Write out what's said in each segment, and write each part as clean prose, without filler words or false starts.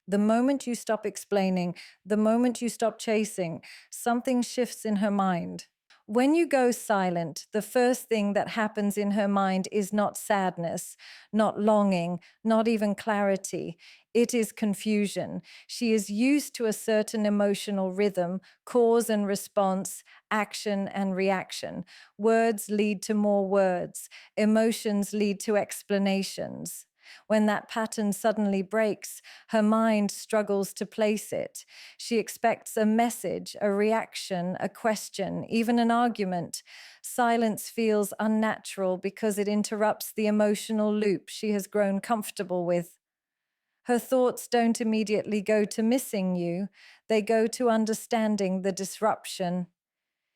The moment you stop explaining, the moment you stop chasing, something shifts in her mind. When you go silent, the first thing that happens in her mind is not sadness, not longing, not even clarity. It is confusion. She is used to a certain emotional rhythm, cause and response, action and reaction. Words lead to more words, emotions lead to explanations. When that pattern suddenly breaks, her mind struggles to place it. She expects a message, a reaction, a question, even an argument. Silence feels unnatural because it interrupts the emotional loop she has grown comfortable with. Her thoughts don't immediately go to missing you, they go to understanding the disruption.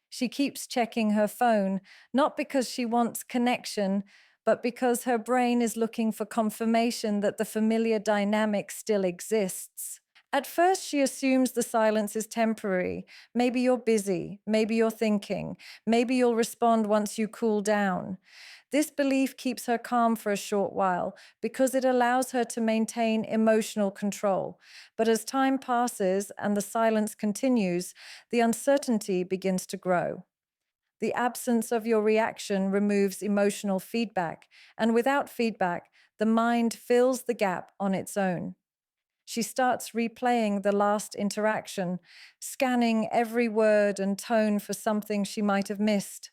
She keeps checking her phone, not because she wants connection, but because her brain is looking for confirmation that the familiar dynamic still exists. At first, she assumes the silence is temporary. Maybe you're busy, maybe you're thinking, maybe you'll respond once you cool down. This belief keeps her calm for a short while because it allows her to maintain emotional control. But as time passes and the silence continues, the uncertainty begins to grow. The absence of your reaction removes emotional feedback, and without feedback, the mind fills the gap on its own. She starts replaying the last interaction, scanning every word and tone for something she might have missed.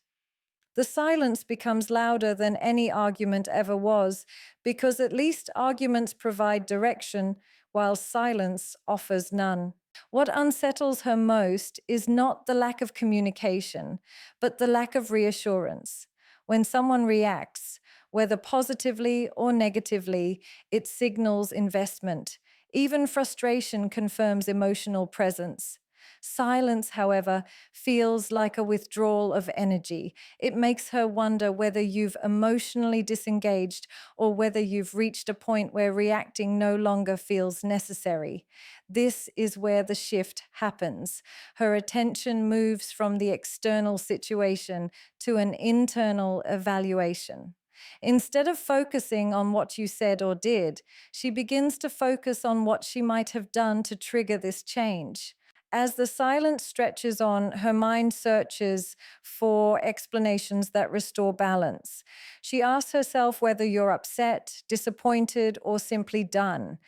The silence becomes louder than any argument ever was, because at least arguments provide direction, while silence offers none. What unsettles her most is not the lack of communication, but the lack of reassurance. When someone reacts, whether positively or negatively, it signals investment. Even frustration confirms emotional presence. Silence, however, feels like a withdrawal of energy. It makes her wonder whether you've emotionally disengaged or whether you've reached a point where reacting no longer feels necessary. This is where the shift happens. Her attention moves from the external situation to an internal evaluation. Instead of focusing on what you said or did, she begins to focus on what she might have done to trigger this change. As the silence stretches on, her mind searches for explanations that restore balance. She asks herself whether you're upset, disappointed, or simply done.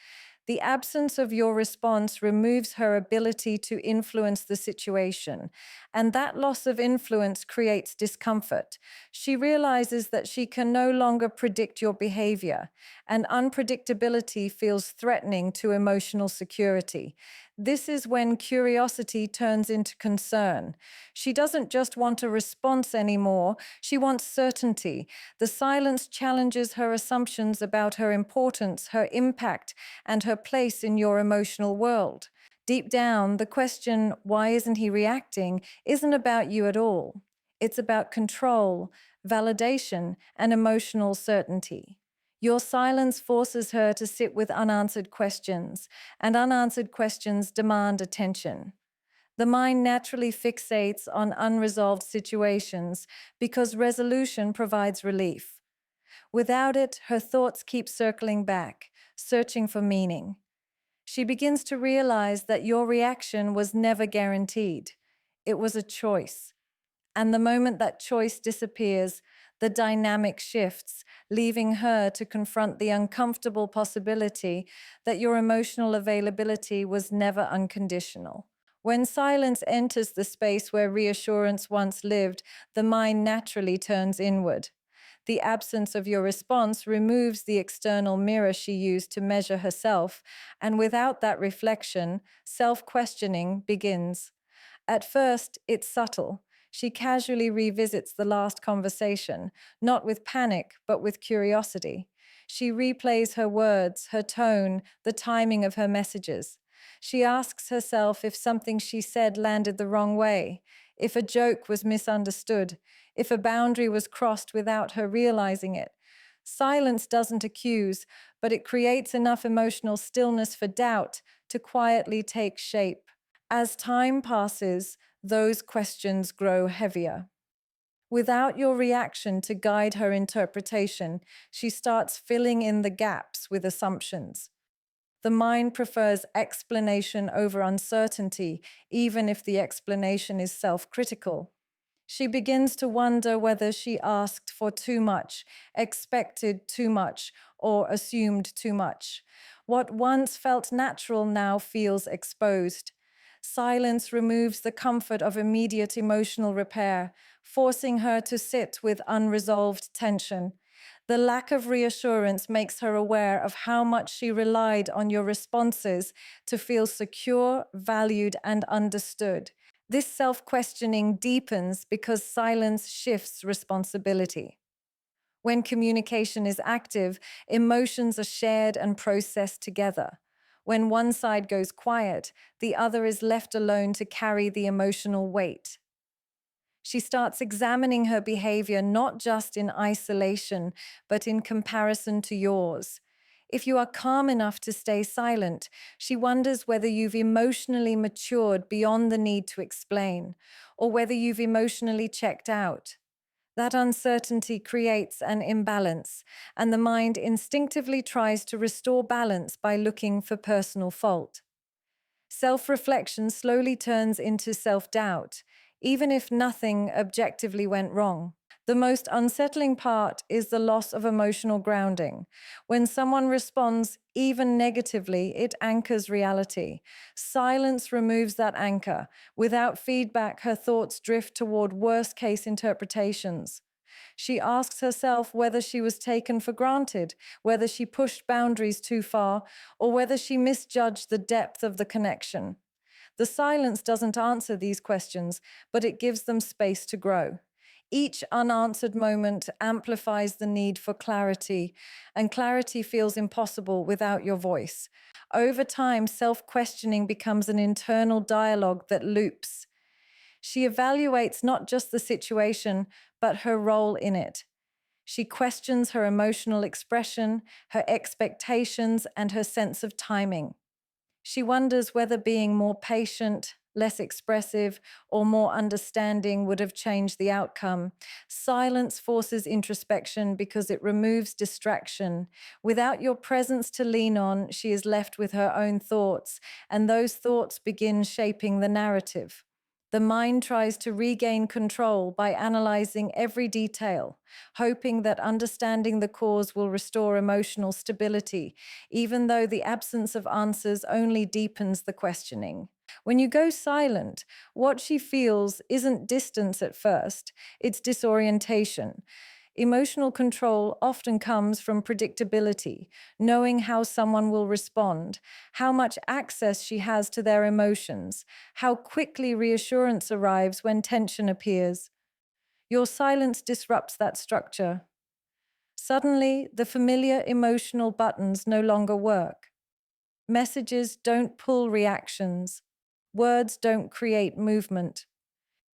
The absence of your response removes her ability to influence the situation, and that loss of influence creates discomfort. She realizes that she can no longer predict your behavior, and unpredictability feels threatening to emotional security. This is when curiosity turns into concern. She doesn't just want a response anymore, she wants certainty. The silence challenges her assumptions about her importance, her impact, and her place in your emotional world. Deep down, the question, why isn't he reacting, isn't about you at all. It's about control, validation, and emotional certainty. Your silence forces her to sit with unanswered questions, and unanswered questions demand attention. The mind naturally fixates on unresolved situations because resolution provides relief. Without it, her thoughts keep circling back, searching for meaning. She begins to realize that your reaction was never guaranteed. It was a choice. And the moment that choice disappears, the dynamic shifts, leaving her to confront the uncomfortable possibility that your emotional availability was never unconditional. When silence enters the space where reassurance once lived, the mind naturally turns inward. The absence of your response removes the external mirror she used to measure herself, and without that reflection, self-questioning begins. At first, it's subtle. She casually revisits the last conversation, not with panic, but with curiosity. She replays her words, her tone, the timing of her messages. She asks herself if something she said landed the wrong way, if a joke was misunderstood, if a boundary was crossed without her realizing it. Silence doesn't accuse, but it creates enough emotional stillness for doubt to quietly take shape. As time passes, those questions grow heavier. Without your reaction to guide her interpretation, she starts filling in the gaps with assumptions. The mind prefers explanation over uncertainty, even if the explanation is self-critical. She begins to wonder whether she asked for too much, expected too much, or assumed too much. What once felt natural now feels exposed. Silence removes the comfort of immediate emotional repair, forcing her to sit with unresolved tension. The lack of reassurance makes her aware of how much she relied on your responses to feel secure, valued, and understood. This self-questioning deepens because silence shifts responsibility. When communication is active, emotions are shared and processed together. When one side goes quiet, the other is left alone to carry the emotional weight. She starts examining her behavior not just in isolation, but in comparison to yours. If you are calm enough to stay silent, she wonders whether you've emotionally matured beyond the need to explain, or whether you've emotionally checked out. That uncertainty creates an imbalance, and the mind instinctively tries to restore balance by looking for personal fault. Self-reflection slowly turns into self-doubt, even if nothing objectively went wrong. The most unsettling part is the loss of emotional grounding. When someone responds, even negatively, it anchors reality. Silence removes that anchor. Without feedback, her thoughts drift toward worst-case interpretations. She asks herself whether she was taken for granted, whether she pushed boundaries too far, or whether she misjudged the depth of the connection. The silence doesn't answer these questions, but it gives them space to grow. Each unanswered moment amplifies the need for clarity, and clarity feels impossible without your voice. Over time, self-questioning becomes an internal dialogue that loops. She evaluates not just the situation, but her role in it. She questions her emotional expression, her expectations, and her sense of timing. She wonders whether being more patient, less expressive, or more understanding would have changed the outcome. Silence forces introspection because it removes distraction. Without your presence to lean on, she is left with her own thoughts, and those thoughts begin shaping the narrative. The mind tries to regain control by analyzing every detail, hoping that understanding the cause will restore emotional stability, even though the absence of answers only deepens the questioning. When you go silent, what she feels isn't distance at first, it's disorientation. Emotional control often comes from predictability, knowing how someone will respond, how much access she has to their emotions, how quickly reassurance arrives when tension appears. Your silence disrupts that structure. Suddenly, the familiar emotional buttons no longer work. Messages don't pull reactions. Words don't create movement.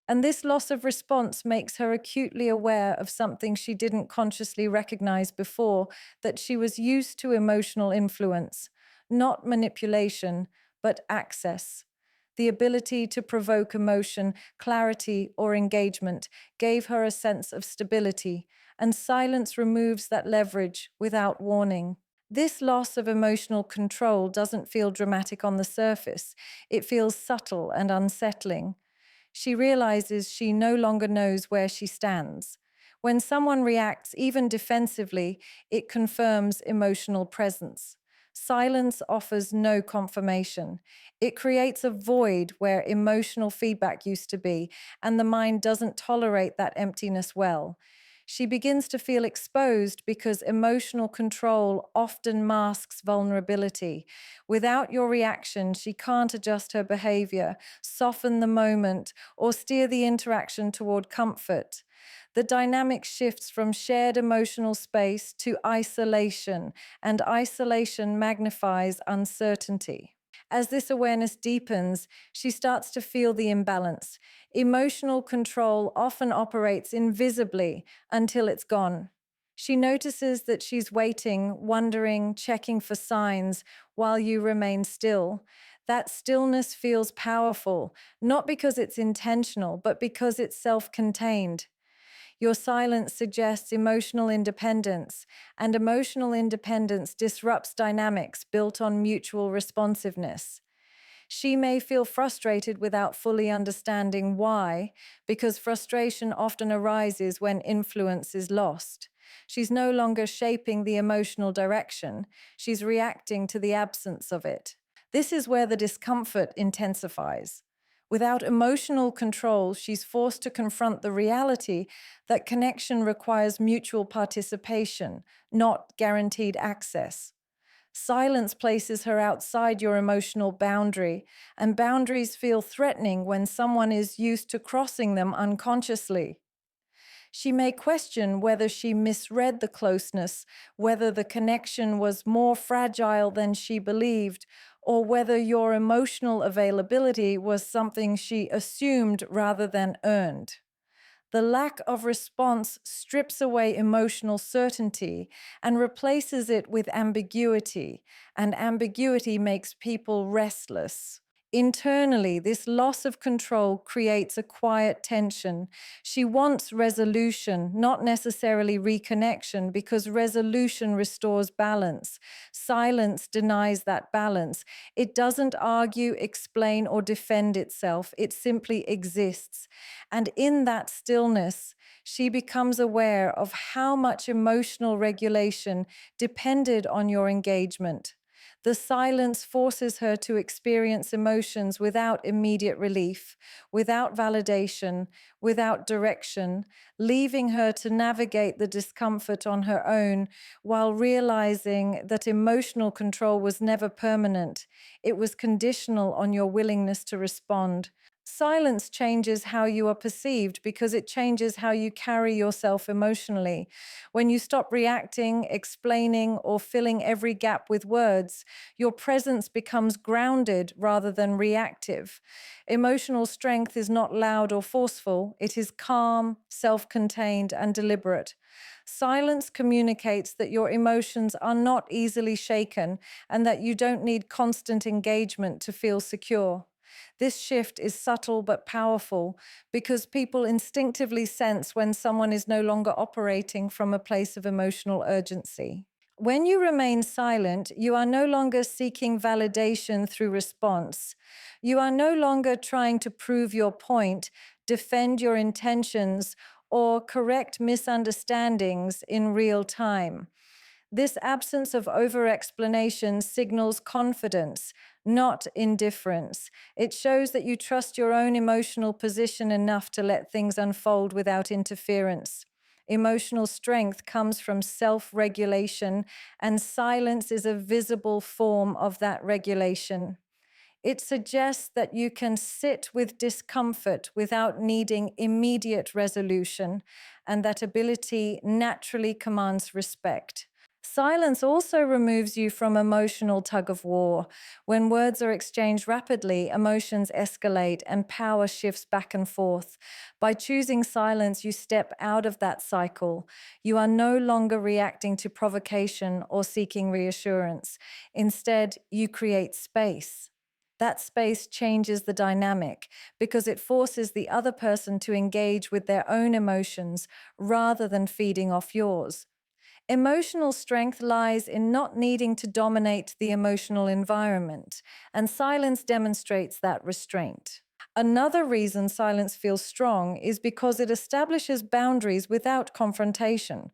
And this loss of response makes her acutely aware of something she didn't consciously recognize before, that she was used to emotional influence, not manipulation, but access. The ability to provoke emotion, clarity, or engagement gave her a sense of stability, and silence removes that leverage without warning. This loss of emotional control doesn't feel dramatic on the surface. It feels subtle and unsettling. She realizes she no longer knows where she stands. When someone reacts, even defensively, it confirms emotional presence. Silence offers no confirmation. It creates a void where emotional feedback used to be, and the mind doesn't tolerate that emptiness well. She begins to feel exposed because emotional control often masks vulnerability. Without your reaction, she can't adjust her behavior, soften the moment, or steer the interaction toward comfort. The dynamic shifts from shared emotional space to isolation, and isolation magnifies uncertainty. As this awareness deepens, she starts to feel the imbalance. Emotional control often operates invisibly until it's gone. She notices that she's waiting, wondering, checking for signs while you remain still. That stillness feels powerful, not because it's intentional, but because it's self-contained. Your silence suggests emotional independence, and emotional independence disrupts dynamics built on mutual responsiveness. She may feel frustrated without fully understanding why, because frustration often arises when influence is lost. She's no longer shaping the emotional direction, she's reacting to the absence of it. This is where the discomfort intensifies. Without emotional control, she's forced to confront the reality that connection requires mutual participation, not guaranteed access. Silence places her outside your emotional boundary, and boundaries feel threatening when someone is used to crossing them unconsciously. She may question whether she misread the closeness, whether the connection was more fragile than she believed, or whether your emotional availability was something she assumed rather than earned. The lack of response strips away emotional certainty and replaces it with ambiguity, and ambiguity makes people restless. Internally, this loss of control creates a quiet tension. She wants resolution, not necessarily reconnection, because resolution restores balance. Silence denies that balance. It doesn't argue, explain, or defend itself, it simply exists. And in that stillness, she becomes aware of how much emotional regulation depended on your engagement. The silence forces her to experience emotions without immediate relief, without validation, without direction, leaving her to navigate the discomfort on her own while realizing that emotional control was never permanent. It was conditional on your willingness to respond. Silence changes how you are perceived because it changes how you carry yourself emotionally. When you stop reacting, explaining, or filling every gap with words, your presence becomes grounded rather than reactive. Emotional strength is not loud or forceful, it is calm, self contained, and deliberate. Silence communicates that your emotions are not easily shaken and that you don't need constant engagement to feel secure. This shift is subtle but powerful because people instinctively sense when someone is no longer operating from a place of emotional urgency. When you remain silent, you are no longer seeking validation through response. You are no longer trying to prove your point, defend your intentions, or correct misunderstandings in real time. This absence of over-explanation signals confidence, not indifference. It shows that you trust your own emotional position enough to let things unfold without interference. Emotional strength comes from self-regulation, and silence is a visible form of that regulation. It suggests that you can sit with discomfort without needing immediate resolution, and that ability naturally commands respect. Silence also removes you from emotional tug of war. When words are exchanged rapidly, emotions escalate and power shifts back and forth. By choosing silence, you step out of that cycle. You are no longer reacting to provocation or seeking reassurance. Instead, you create space. That space changes the dynamic because it forces the other person to engage with their own emotions rather than feeding off yours. Emotional strength lies in not needing to dominate the emotional environment, and silence demonstrates that restraint. Another reason silence feels strong is because it establishes boundaries without confrontation.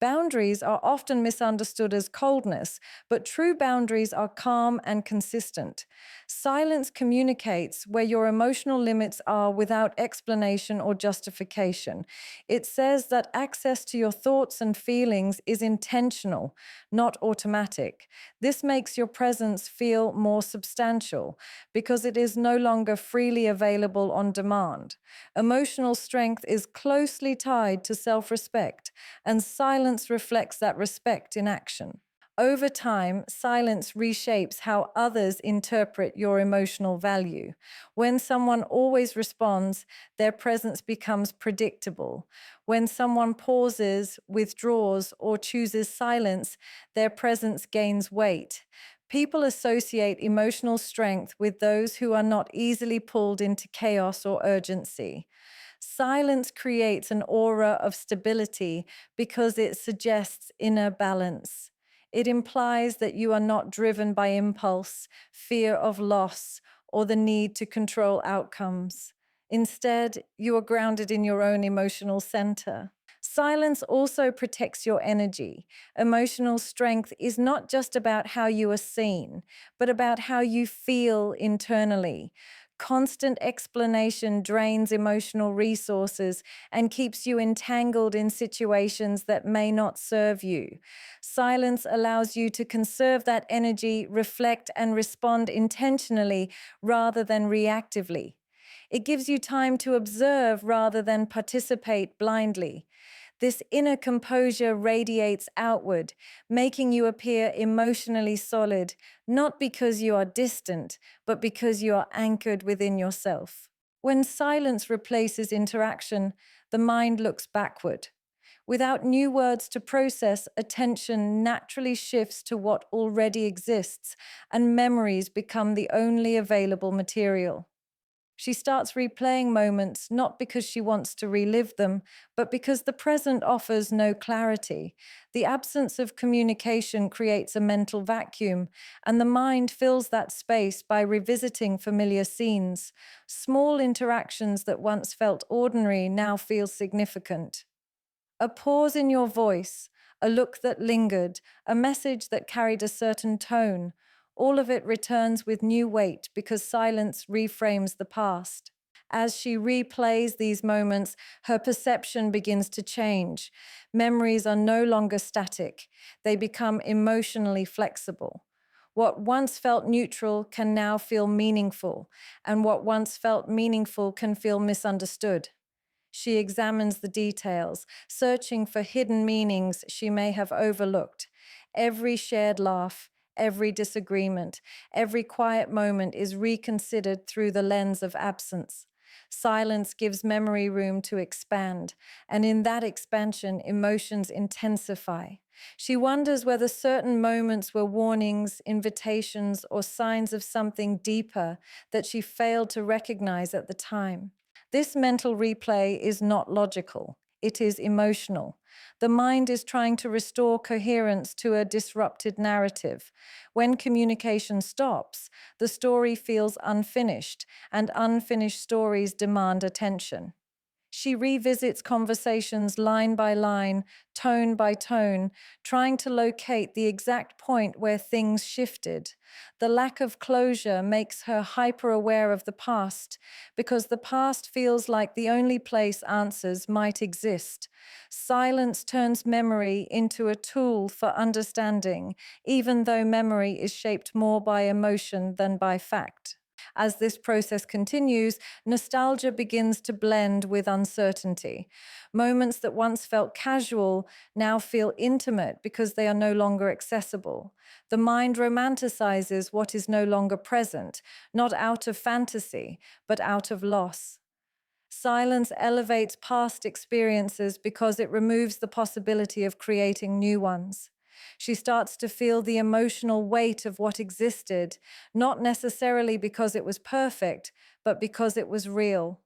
Boundaries are often misunderstood as coldness, but true boundaries are calm and consistent. Silence communicates where your emotional limits are without explanation or justification. It says that access to your thoughts and feelings is intentional, not automatic. This makes your presence feel more substantial because it is no longer freely available on demand. Emotional strength is closely tied to self-respect, and silence reflects that respect in action. Over time, silence reshapes how others interpret your emotional value. When someone always responds, their presence becomes predictable. When someone pauses, withdraws, or chooses silence, their presence gains weight. People associate emotional strength with those who are not easily pulled into chaos or urgency. Silence creates an aura of stability because it suggests inner balance. It implies that you are not driven by impulse, fear of loss, or the need to control outcomes. Instead, you are grounded in your own emotional center. Silence also protects your energy. Emotional strength is not just about how you are seen, but about how you feel internally. Constant explanation drains emotional resources and keeps you entangled in situations that may not serve you. Silence allows you to conserve that energy, reflect, and respond intentionally rather than reactively. It gives you time to observe rather than participate blindly. This inner composure radiates outward, making you appear emotionally solid, not because you are distant, but because you are anchored within yourself. When silence replaces interaction, the mind looks backward. Without new words to process, attention naturally shifts to what already exists, and memories become the only available material. She starts replaying moments not because she wants to relive them, but because the present offers no clarity. The absence of communication creates a mental vacuum, and the mind fills that space by revisiting familiar scenes. Small interactions that once felt ordinary now feel significant. A pause in your voice, a look that lingered, a message that carried a certain tone, all of it returns with new weight because silence reframes the past. As she replays these moments, her perception begins to change. Memories are no longer static, they become emotionally flexible. What once felt neutral can now feel meaningful, and what once felt meaningful can feel misunderstood. She examines the details, searching for hidden meanings she may have overlooked. Every shared laugh, every disagreement, every quiet moment is reconsidered through the lens of absence. Silence gives memory room to expand, and in that expansion, emotions intensify. She wonders whether certain moments were warnings, invitations, or signs of something deeper that she failed to recognize at the time. This mental replay is not logical, it is emotional. The mind is trying to restore coherence to a disrupted narrative. When communication stops, the story feels unfinished, and unfinished stories demand attention. She revisits conversations line by line, tone by tone, trying to locate the exact point where things shifted. The lack of closure makes her hyper aware of the past because the past feels like the only place answers might exist. Silence turns memory into a tool for understanding, even though memory is shaped more by emotion than by fact. As this process continues, nostalgia begins to blend with uncertainty. Moments that once felt casual now feel intimate because they are no longer accessible. The mind romanticizes what is no longer present, not out of fantasy, but out of loss. Silence elevates past experiences because it removes the possibility of creating new ones. She starts to feel the emotional weight of what existed, not necessarily because it was perfect, but because it was real.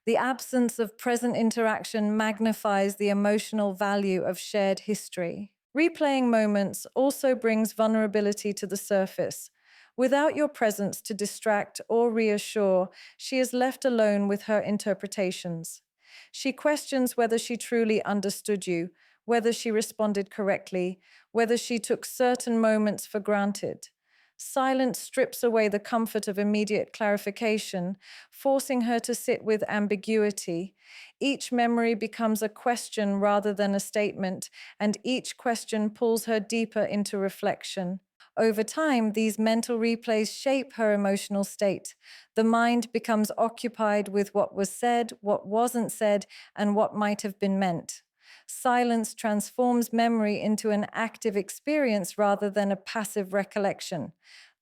The absence of present interaction magnifies the emotional value of shared history. Replaying moments also brings vulnerability to the surface. Without your presence to distract or reassure, she is left alone with her interpretations. She questions whether she truly understood you, whether she responded correctly, whether she took certain moments for granted. Silence strips away the comfort of immediate clarification, forcing her to sit with ambiguity. Each memory becomes a question rather than a statement, and each question pulls her deeper into reflection. Over time, these mental replays shape her emotional state. The mind becomes occupied with what was said, what wasn't said, and what might have been meant. Silence transforms memory into an active experience rather than a passive recollection.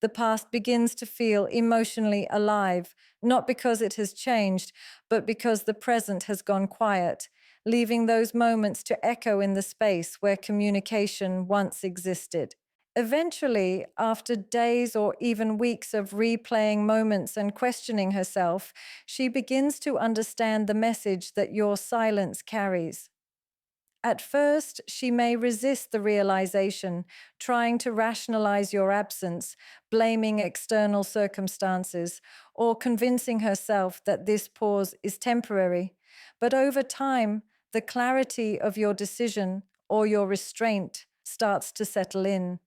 The past begins to feel emotionally alive, not because it has changed, but because the present has gone quiet, leaving those moments to echo in the space where communication once existed. Eventually, after days or even weeks of replaying moments and questioning herself, she begins to understand the message that your silence carries. At first, she may resist the realization, trying to rationalize your absence, blaming external circumstances, or convincing herself that this pause is temporary. But over time, the clarity of your decision or your restraint starts to settle in.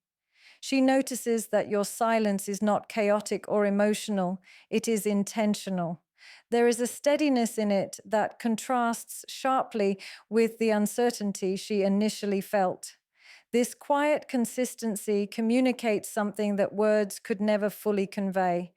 She notices that your silence is not chaotic or emotional, it is intentional. There is a steadiness in it that contrasts sharply with the uncertainty she initially felt. This quiet consistency communicates something that words could never fully convey,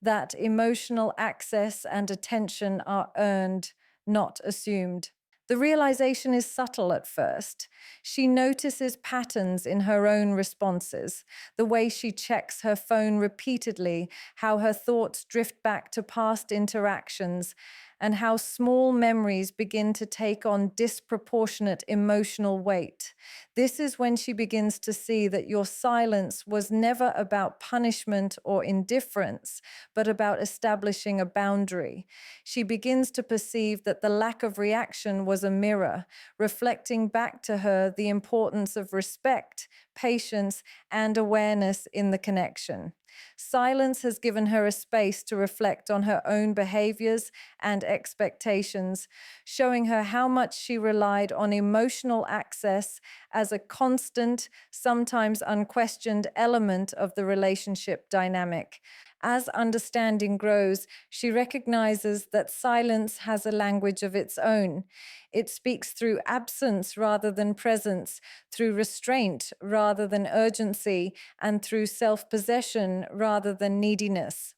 that emotional access and attention are earned, not assumed. The realization is subtle at first. She notices patterns in her own responses, the way she checks her phone repeatedly, how her thoughts drift back to past interactions, and how small memories begin to take on disproportionate emotional weight. This is when she begins to see that your silence was never about punishment or indifference, but about establishing a boundary. She begins to perceive that the lack of reaction was a mirror, reflecting back to her the importance of respect, patience, and awareness in the connection. Silence has given her a space to reflect on her own behaviors and expectations, showing her how much she relied on emotional access as a constant, sometimes unquestioned element of the relationship dynamic. As understanding grows, she recognizes that silence has a language of its own. It speaks through absence rather than presence, through restraint rather than urgency, and through self possession rather than neediness.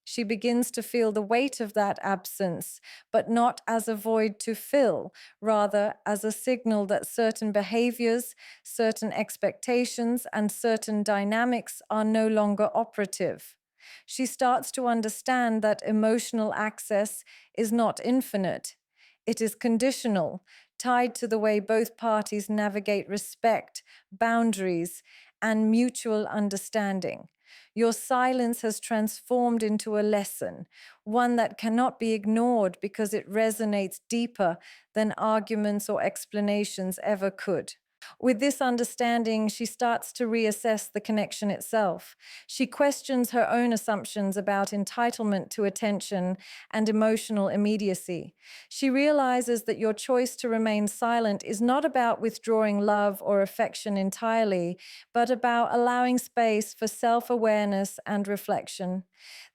She begins to feel the weight of that absence, but not as a void to fill, rather as a signal that certain behaviors, certain expectations, and certain dynamics are no longer operative. She starts to understand that emotional access is not infinite. It is conditional, tied to the way both parties navigate respect, boundaries, and mutual understanding. Your silence has transformed into a lesson, one that cannot be ignored because it resonates deeper than arguments or explanations ever could. With this understanding, she starts to reassess the connection itself. She questions her own assumptions about entitlement to attention and emotional immediacy. She realizes that your choice to remain silent is not about withdrawing love or affection entirely, but about allowing space for self awareness and reflection.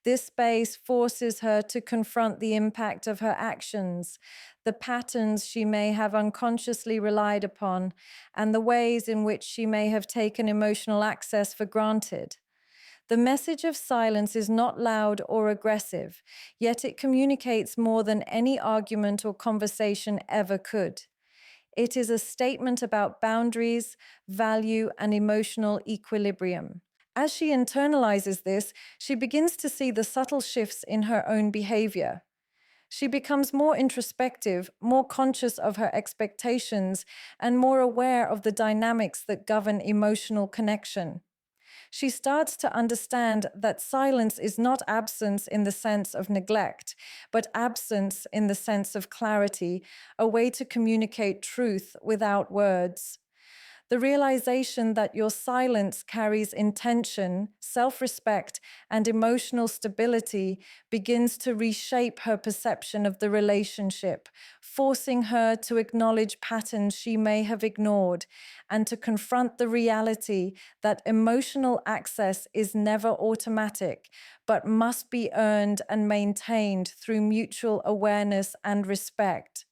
This space forces her to confront the impact of her actions, the patterns she may have unconsciously relied upon, and the ways in which she may have taken emotional access for granted. The message of silence is not loud or aggressive, yet it communicates more than any argument or conversation ever could. It is a statement about boundaries, value, and emotional equilibrium. As she internalizes this, she begins to see the subtle shifts in her own behavior. She becomes more introspective, more conscious of her expectations, and more aware of the dynamics that govern emotional connection. She starts to understand that silence is not absence in the sense of neglect, but absence in the sense of clarity, a way to communicate truth without words. The realization that your silence carries intention, self respect, and emotional stability begins to reshape her perception of the relationship, forcing her to acknowledge patterns she may have ignored and to confront the reality that emotional access is never automatic, but must be earned and maintained through mutual awareness and respect.